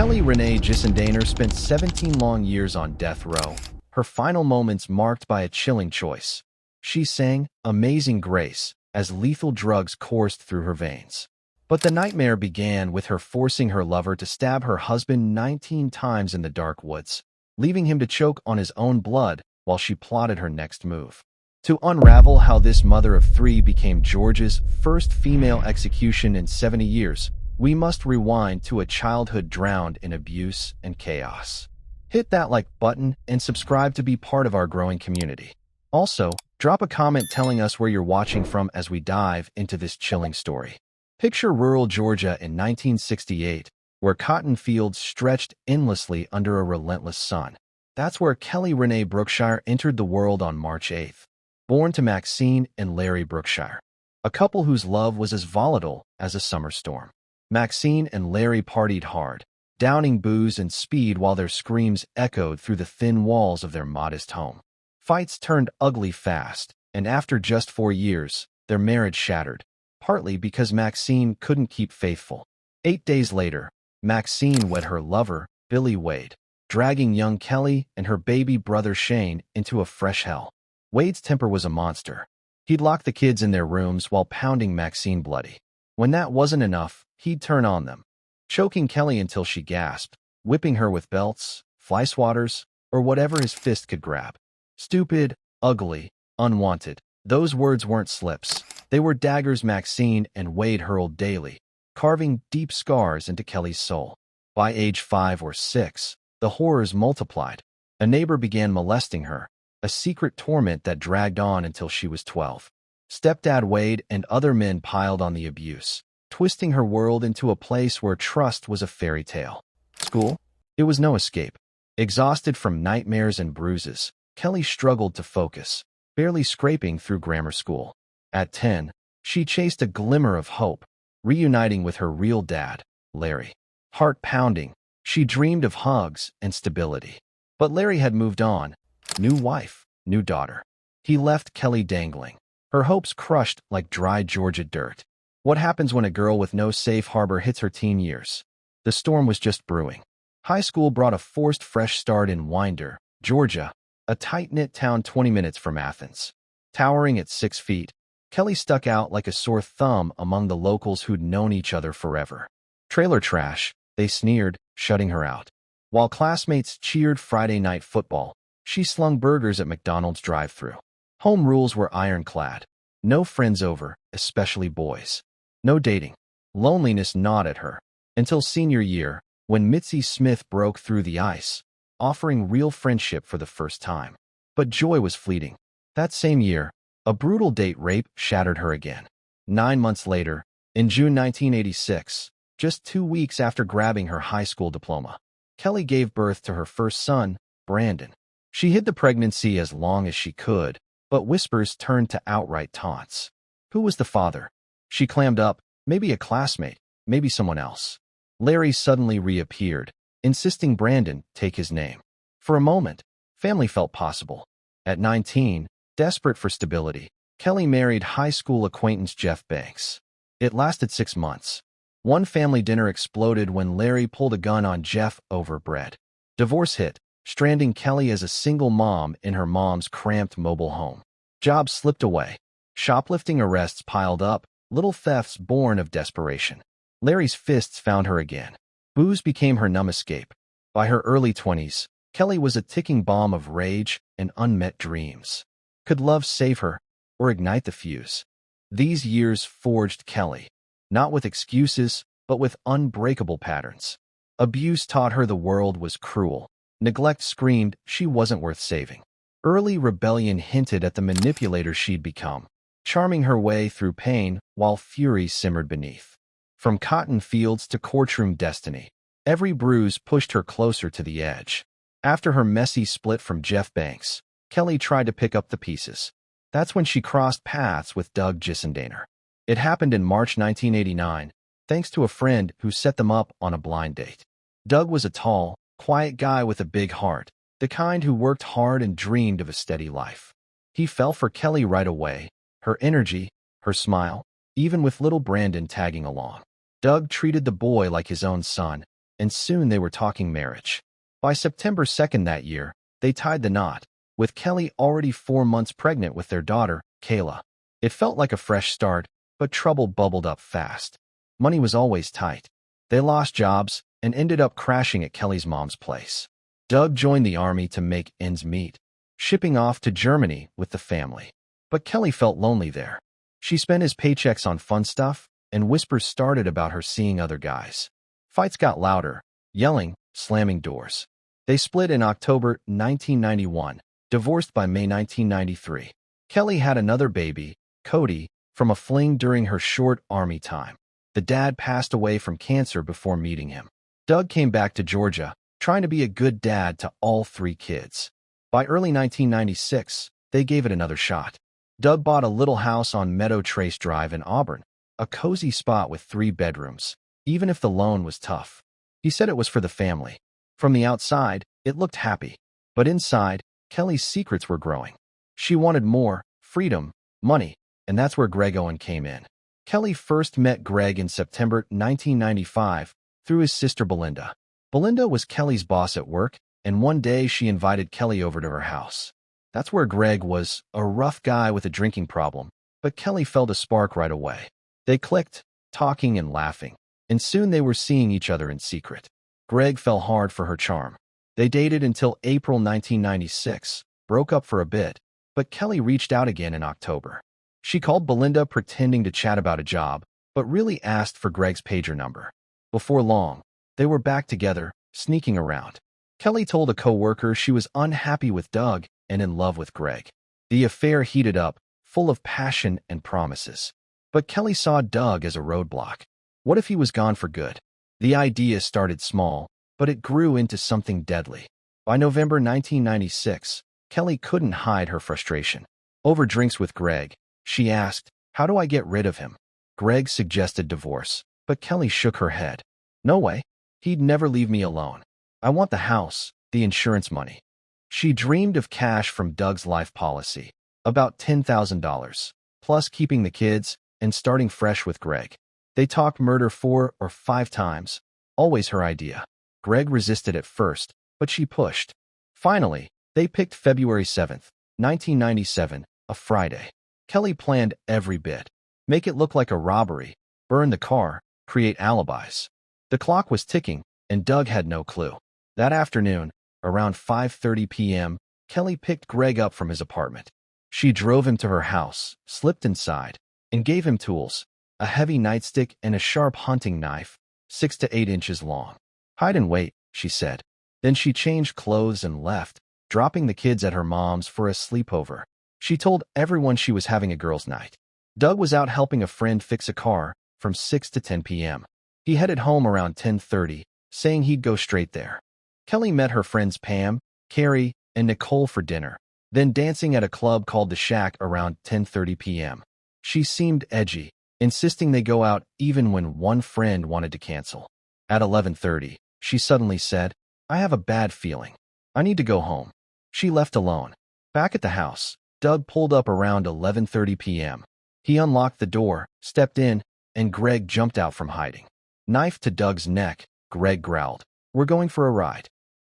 Kelly Renee Gissendaner spent 17 long years on death row, her final moments marked by a chilling choice. She sang "Amazing Grace" as lethal drugs coursed through her veins. But the nightmare began with her forcing her lover to stab her husband 19 times in the dark woods, leaving him to choke on his own blood while she plotted her next move. To unravel how this mother of three became Georgia's first female execution in 70 years, we must rewind to a childhood drowned in abuse and chaos. Hit that like button and subscribe to be part of our growing community. Also, drop a comment telling us where you're watching from as we dive into this chilling story. Picture rural Georgia in 1968, where cotton fields stretched endlessly under a relentless sun. That's where Kelly Renee Brookshire entered the world on March 8th. Born to Maxine and Larry Brookshire, a couple whose love was as volatile as a summer storm. Maxine and Larry partied hard, downing booze and speed while their screams echoed through the thin walls of their modest home. Fights turned ugly fast, and after just 4 years, their marriage shattered, partly because Maxine couldn't keep faithful. 8 days later, Maxine wed her lover, Billy Wade, dragging young Kelly and her baby brother Shane into a fresh hell. Wade's temper was a monster. He'd lock the kids in their rooms while pounding Maxine bloody. When that wasn't enough, he'd turn on them, choking Kelly until she gasped, whipping her with belts, fly swatters, or whatever his fist could grab. Stupid, ugly, unwanted. Those words weren't slips. They were daggers Maxine and Wade hurled daily, carving deep scars into Kelly's soul. By age 5 or 6, the horrors multiplied. A neighbor began molesting her, a secret torment that dragged on until she was 12. Stepdad Wade and other men piled on the abuse, twisting her world into a place where trust was a fairy tale. School? It was no escape. Exhausted from nightmares and bruises, Kelly struggled to focus, barely scraping through grammar school. At 10, she chased a glimmer of hope, reuniting with her real dad, Larry. Heart pounding, she dreamed of hugs and stability. But Larry had moved on. New wife, new daughter. He left Kelly dangling, her hopes crushed like dry Georgia dirt. What happens when a girl with no safe harbor hits her teen years? The storm was just brewing. High school brought a forced fresh start in Winder, Georgia, a tight-knit town 20 minutes from Athens. Towering at 6 feet, Kelly stuck out like a sore thumb among the locals who'd known each other forever. Trailer trash, they sneered, shutting her out. While classmates cheered Friday night football, she slung burgers at McDonald's drive-thru. Home rules were ironclad. No friends over, especially boys. No dating. Loneliness gnawed at her. Until senior year, when Mitzi Smith broke through the ice, offering real friendship for the first time. But joy was fleeting. That same year, a brutal date rape shattered her again. 9 months later, in June 1986, just 2 weeks after grabbing her high school diploma, Kelly gave birth to her first son, Brandon. She hid the pregnancy as long as she could, but whispers turned to outright taunts. Who was the father? She clammed up, maybe a classmate, maybe someone else. Larry suddenly reappeared, insisting Brandon take his name. For a moment, family felt possible. At 19, desperate for stability, Kelly married high school acquaintance Jeff Banks. It lasted 6 months. One family dinner exploded when Larry pulled a gun on Jeff over bread. Divorce hit, stranding Kelly as a single mom in her mom's cramped mobile home. Jobs slipped away. Shoplifting arrests piled up, little thefts born of desperation. Larry's fists found her again. Booze became her numb escape. By her early 20s, Kelly was a ticking bomb of rage and unmet dreams. Could love save her, or ignite the fuse? These years forged Kelly, not with excuses, but with unbreakable patterns. Abuse taught her the world was cruel. Neglect screamed she wasn't worth saving. Early rebellion hinted at the manipulator she'd become, charming her way through pain while fury simmered beneath. From cotton fields to courtroom destiny, every bruise pushed her closer to the edge. After her messy split from Jeff Banks, Kelly tried to pick up the pieces. That's when she crossed paths with Doug Gissendaner. It happened in March 1989, thanks to a friend who set them up on a blind date. Doug was a tall, quiet guy with a big heart, the kind who worked hard and dreamed of a steady life. He fell for Kelly right away, her energy, her smile, even with little Brandon tagging along. Doug treated the boy like his own son, and soon they were talking marriage. By September 2nd that year, they tied the knot, with Kelly already 4 months pregnant with their daughter, Kayla. It felt like a fresh start, but trouble bubbled up fast. Money was always tight. They lost jobs and ended up crashing at Kelly's mom's place. Doug joined the army to make ends meet, shipping off to Germany with the family. But Kelly felt lonely there. She spent his paychecks on fun stuff, and whispers started about her seeing other guys. Fights got louder, yelling, slamming doors. They split in October 1991, divorced by May 1993. Kelly had another baby, Cody, from a fling during her short army time. The dad passed away from cancer before meeting him. Doug came back to Georgia, trying to be a good dad to all 3 kids. By early 1996, they gave it another shot. Doug bought a little house on Meadow Trace Drive in Auburn, a cozy spot with 3 bedrooms, even if the loan was tough. He said it was for the family. From the outside, it looked happy. But inside, Kelly's secrets were growing. She wanted more, freedom, money, and that's where Greg Owen came in. Kelly first met Greg in September 1995 through his sister Belinda. Belinda was Kelly's boss at work, and one day she invited Kelly over to her house. That's where Greg was, a rough guy with a drinking problem, but Kelly felt a spark right away. They clicked, talking and laughing, and soon they were seeing each other in secret. Greg fell hard for her charm. They dated until April 1996, broke up for a bit, but Kelly reached out again in October. She called Belinda pretending to chat about a job, but really asked for Greg's pager number. Before long, they were back together, sneaking around. Kelly told a coworker she was unhappy with Doug and in love with Greg. The affair heated up, full of passion and promises. But Kelly saw Doug as a roadblock. What if he was gone for good? The idea started small, but it grew into something deadly. By November 1996, Kelly couldn't hide her frustration. Over drinks with Greg, she asked, "How do I get rid of him?" Greg suggested divorce, but Kelly shook her head. "No way. He'd never leave me alone. I want the house, the insurance money." She dreamed of cash from Doug's life policy, about $10,000, plus keeping the kids and starting fresh with Greg. They talked murder 4 or 5 times, always her idea. Greg resisted at first, but she pushed. Finally, they picked February 7th, 1997, a Friday. Kelly planned every bit. Make it look like a robbery, burn the car, create alibis. The clock was ticking, and Doug had no clue. That afternoon, around 5:30 p.m., Kelly picked Greg up from his apartment. She drove him to her house, slipped inside, and gave him tools, a heavy nightstick and a sharp hunting knife, 6 to 8 inches long. "Hide and wait," she said. Then she changed clothes and left, dropping the kids at her mom's for a sleepover. She told everyone she was having a girls' night. Doug was out helping a friend fix a car from 6 to 10 p.m. He headed home around 10:30, saying he'd go straight there. Kelly met her friends Pam, Carrie, and Nicole for dinner, then dancing at a club called The Shack around 10:30 p.m. She seemed edgy, insisting they go out even when one friend wanted to cancel. At 11:30, she suddenly said, "I have a bad feeling. I need to go home." She left alone. Back at the house, Doug pulled up around 11:30 p.m. He unlocked the door, stepped in, and Greg jumped out from hiding. Knife to Doug's neck, Greg growled, "We're going for a ride."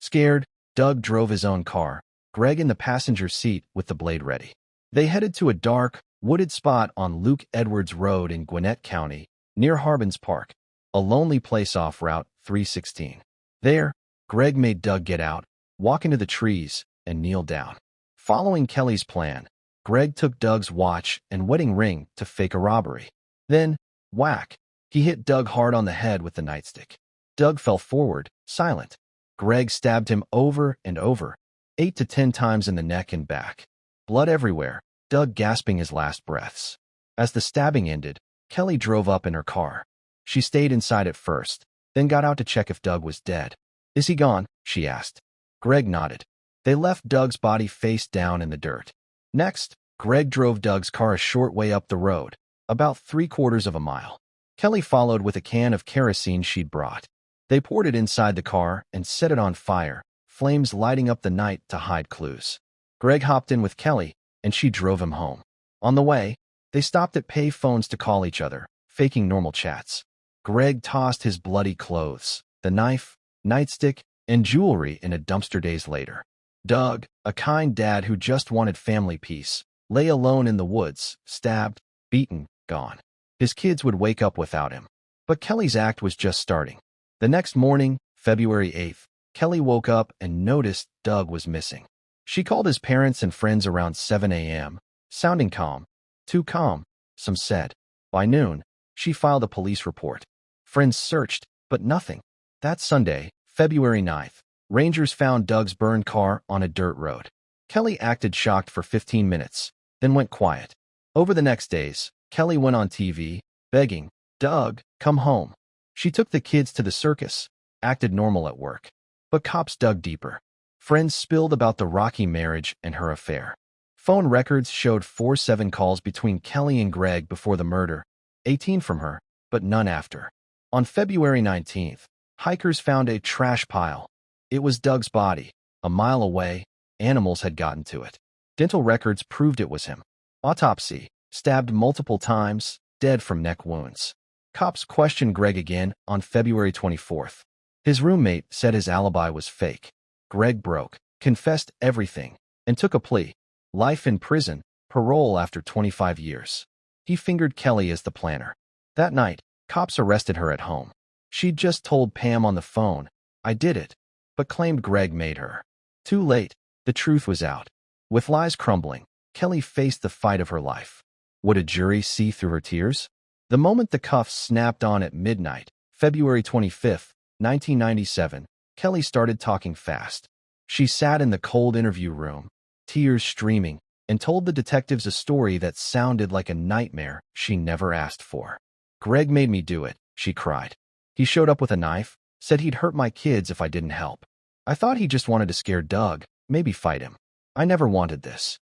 Scared, Doug drove his own car, Greg in the passenger seat with the blade ready. They headed to a dark, wooded spot on Luke Edwards Road in Gwinnett County, near Harbins Park, a lonely place off Route 316. There, Greg made Doug get out, walk into the trees, and kneel down. Following Kelly's plan, Greg took Doug's watch and wedding ring to fake a robbery. Then, whack, he hit Doug hard on the head with the nightstick. Doug fell forward, silent. Greg stabbed him over and over, 8 to 10 times in the neck and back. Blood everywhere, Doug gasping his last breaths. As the stabbing ended, Kelly drove up in her car. She stayed inside at first, then got out to check if Doug was dead. "Is he gone?" she asked. Greg nodded. They left Doug's body face down in the dirt. Next, Greg drove Doug's car a short way up the road, about 3/4 of a mile. Kelly followed with a can of kerosene she'd brought. They poured it inside the car and set it on fire, flames lighting up the night to hide clues. Greg hopped in with Kelly, and she drove him home. On the way, they stopped at pay phones to call each other, faking normal chats. Greg tossed his bloody clothes, the knife, nightstick, and jewelry in a dumpster days later. Doug, a kind dad who just wanted family peace, lay alone in the woods, stabbed, beaten, gone. His kids would wake up without him. But Kelly's act was just starting. The next morning, February 8th, Kelly woke up and noticed Doug was missing. She called his parents and friends around 7 a.m., sounding calm. Too calm, some said. By noon, she filed a police report. Friends searched, but nothing. That Sunday, February 9th, rangers found Doug's burned car on a dirt road. Kelly acted shocked for 15 minutes, then went quiet. Over the next days, Kelly went on TV, begging, "Doug, come home." She took the kids to the circus, acted normal at work. But cops dug deeper. Friends spilled about the rocky marriage and her affair. Phone records showed 4-7 calls between Kelly and Greg before the murder, 18 from her, but none after. On February 19th, hikers found a trash pile. It was Doug's body. A mile away, animals had gotten to it. Dental records proved it was him. Autopsy: stabbed multiple times, dead from neck wounds. Cops questioned Greg again on February 24th. His roommate said his alibi was fake. Greg broke, confessed everything, and took a plea: life in prison, parole after 25 years. He fingered Kelly as the planner. That night, cops arrested her at home. She'd just told Pam on the phone, "I did it," but claimed Greg made her. Too late, the truth was out. With lies crumbling, Kelly faced the fight of her life. Would a jury see through her tears? The moment the cuffs snapped on at midnight, February 25th, 1997, Kelly started talking fast. She sat in the cold interview room, tears streaming, and told the detectives a story that sounded like a nightmare she never asked for. "Greg made me do it," she cried. "He showed up with a knife, said he'd hurt my kids if I didn't help. I thought he just wanted to scare Doug, maybe fight him. I never wanted this."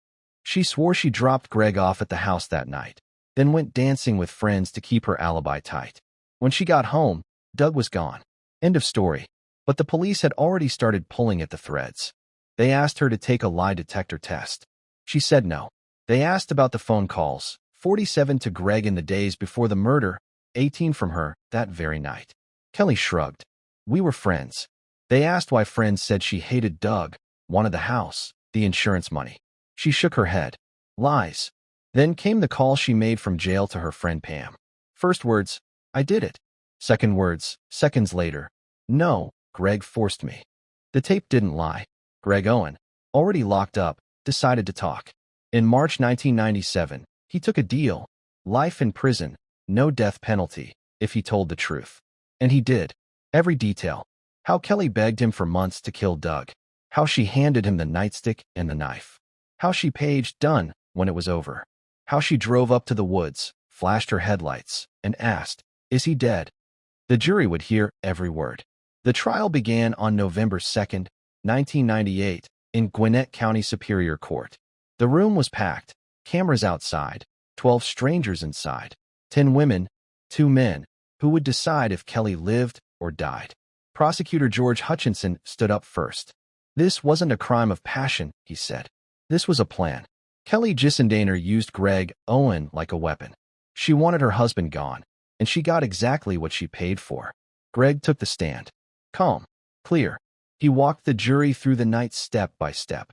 She swore she dropped Greg off at the house that night, then went dancing with friends to keep her alibi tight. When she got home, Doug was gone. End of story. But the police had already started pulling at the threads. They asked her to take a lie detector test. She said no. They asked about the phone calls, 47 to Greg in the days before the murder, 18 from her that very night. Kelly shrugged. "We were friends." They asked why friends said she hated Doug, wanted the house, the insurance money. She shook her head. Lies. Then came the call she made from jail to her friend Pam. First words, "I did it." Second words, seconds later, "No, Greg forced me." The tape didn't lie. Greg Owen, already locked up, decided to talk. In March 1997, he took a deal: life in prison, no death penalty, if he told the truth. And he did. Every detail. How Kelly begged him for months to kill Doug. How she handed him the nightstick and the knife. How she paged "done" when it was over. How she drove up to the woods, flashed her headlights, and asked, "Is he dead?" The jury would hear every word. The trial began on November 2nd, 1998, in Gwinnett County Superior Court. The room was packed, cameras outside, 12 strangers inside, 10 women, 2 men, who would decide if Kelly lived or died. Prosecutor George Hutchinson stood up first. "This wasn't a crime of passion," he said. "This was a plan." Renee Gissendaner used Greg Owen like a weapon. She wanted her husband gone, and she got exactly what she paid for. Greg took the stand. Calm, clear. He walked the jury through the night step by step.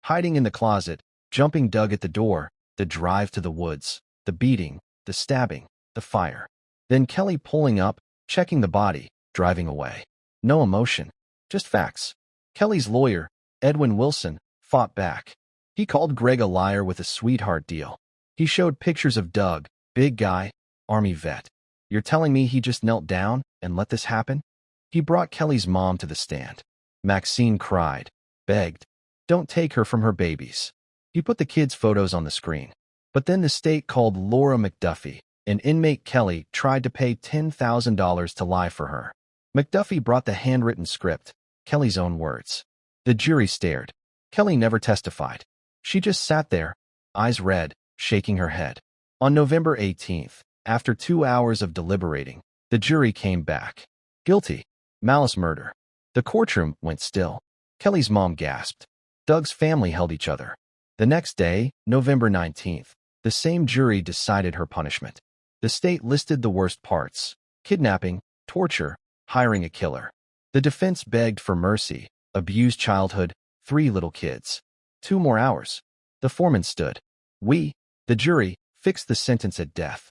Hiding in the closet, jumping Doug at the door, the drive to the woods, the beating, the stabbing, the fire. Then Kelly pulling up, checking the body, driving away. No emotion, just facts. Kelly's lawyer, Edwin Wilson, fought back. He called Greg a liar with a sweetheart deal. He showed pictures of Doug, big guy, Army vet. "You're telling me he just knelt down and let this happen?" He brought Kelly's mom to the stand. Maxine cried, begged, "Don't take her from her babies." He put the kids' photos on the screen. But then the state called Laura McDuffie, an inmate Kelly tried to pay $10,000 to lie for her. McDuffie brought the handwritten script, Kelly's own words. The jury stared. Kelly never testified. She just sat there, eyes red, shaking her head. On November 18th, after 2 hours of deliberating, the jury came back. Guilty. Malice murder. The courtroom went still. Kelly's mom gasped. Doug's family held each other. The next day, November 19th, the same jury decided her punishment. The state listed the worst parts: kidnapping, torture, hiring a killer. The defense begged for mercy, abused childhood, 3 little kids. 2 more hours. The foreman stood. We, the jury, fixed the sentence at death.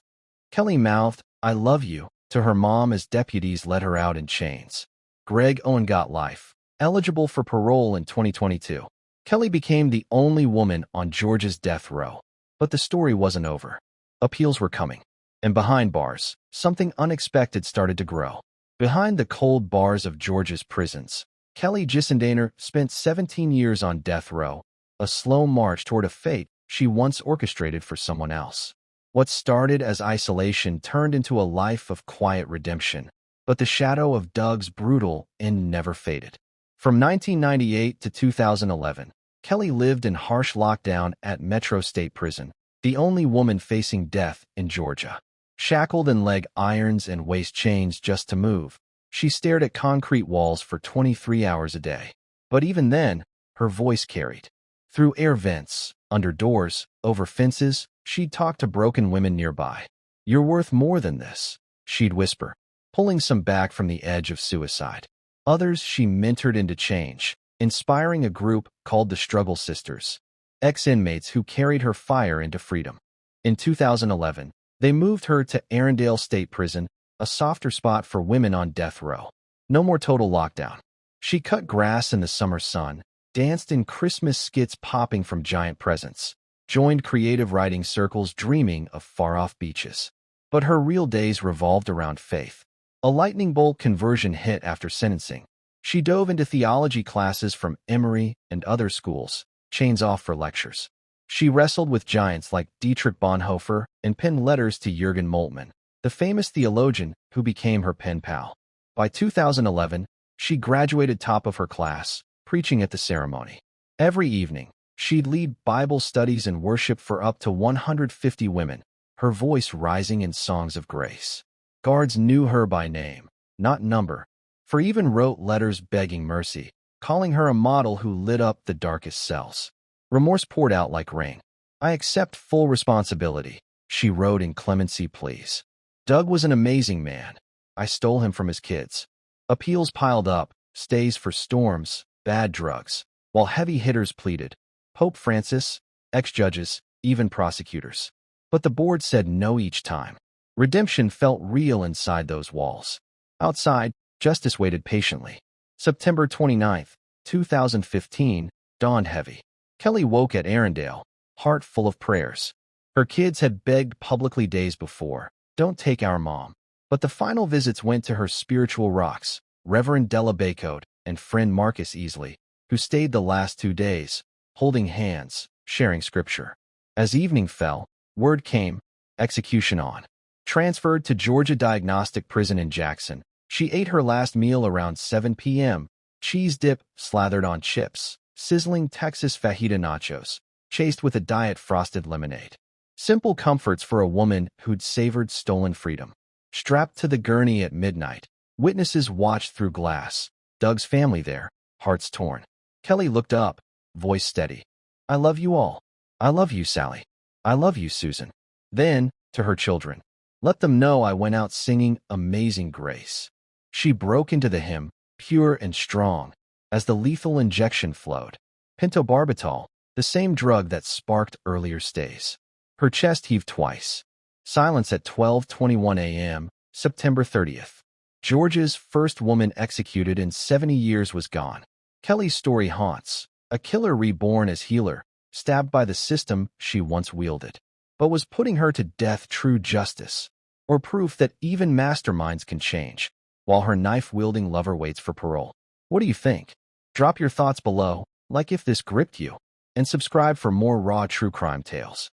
Kelly mouthed, "I love you," to her mom as deputies led her out in chains. Greg Owen got life, eligible for parole in 2022. Kelly became the only woman on Georgia's death row. But the story wasn't over. Appeals were coming. And behind bars, something unexpected started to grow. Behind the cold bars of Georgia's prisons, Kelly Gissendaner spent 17 years on death row, a slow march toward a fate she once orchestrated for someone else. What started as isolation turned into a life of quiet redemption, but the shadow of Doug's brutal end never faded. From 1998 to 2011, Kelly lived in harsh lockdown at Metro State Prison, the only woman facing death in Georgia. Shackled in leg irons and waist chains just to move, she stared at concrete walls for 23 hours a day. But even then, her voice carried. Through air vents, under doors, over fences, she'd talk to broken women nearby. "You're worth more than this," she'd whisper, pulling some back from the edge of suicide. Others she mentored into change, inspiring a group called the Struggle Sisters, ex-inmates who carried her fire into freedom. In 2011, they moved her to Arendelle State Prison, a softer spot for women on death row. No more total lockdown. She cut grass in the summer sun, danced in Christmas skits popping from giant presents, joined creative writing circles dreaming of far-off beaches. But her real days revolved around faith. A lightning bolt conversion hit after sentencing. She dove into theology classes from Emory and other schools, chains off for lectures. She wrestled with giants like Dietrich Bonhoeffer and penned letters to Jürgen Moltmann, the famous theologian who became her pen pal. By 2011, she graduated top of her class, preaching at the ceremony. Every evening, she'd lead Bible studies and worship for up to 150 women, her voice rising in songs of grace. Guards knew her by name, not number, for even wrote letters begging mercy, calling her a model who lit up the darkest cells. Remorse poured out like rain. "I accept full responsibility," she wrote in clemency pleas. "Doug was an amazing man. I stole him from his kids." Appeals piled up, stays for storms, bad drugs, while heavy hitters pleaded. Pope Francis, ex-judges, even prosecutors. But the board said no each time. Redemption felt real inside those walls. Outside, justice waited patiently. September 29, 2015, dawned heavy. Kelly woke at Arendelle, heart full of prayers. Her kids had begged publicly days before, "Don't take our mom." But the final visits went to her spiritual rocks, Reverend Della Baycote and friend Marcus Easley, who stayed the last 2 days, holding hands, sharing scripture. As evening fell, word came, execution on. Transferred to Georgia Diagnostic Prison in Jackson, she ate her last meal around 7 p.m., cheese dip slathered on chips, sizzling Texas fajita nachos, chased with a diet frosted lemonade. Simple comforts for a woman who'd savored stolen freedom. Strapped to the gurney at midnight, witnesses watched through glass. Doug's family there, hearts torn. Kelly looked up, voice steady. "I love you all. I love you, Sally. I love you, Susan." Then, to her children, "Let them know I went out singing Amazing Grace." She broke into the hymn, pure and strong, as the lethal injection flowed. Pentobarbital, the same drug that sparked earlier stays. Her chest heaved twice. Silence at 12:21 a.m., September 30th. Georgia's first woman executed in 70 years was gone. Kelly's story haunts. A killer reborn as healer, stabbed by the system she once wielded. But was putting her to death true justice? Or proof that even masterminds can change, while her knife-wielding lover waits for parole? What do you think? Drop your thoughts below, like if this gripped you, and subscribe for more raw true crime tales.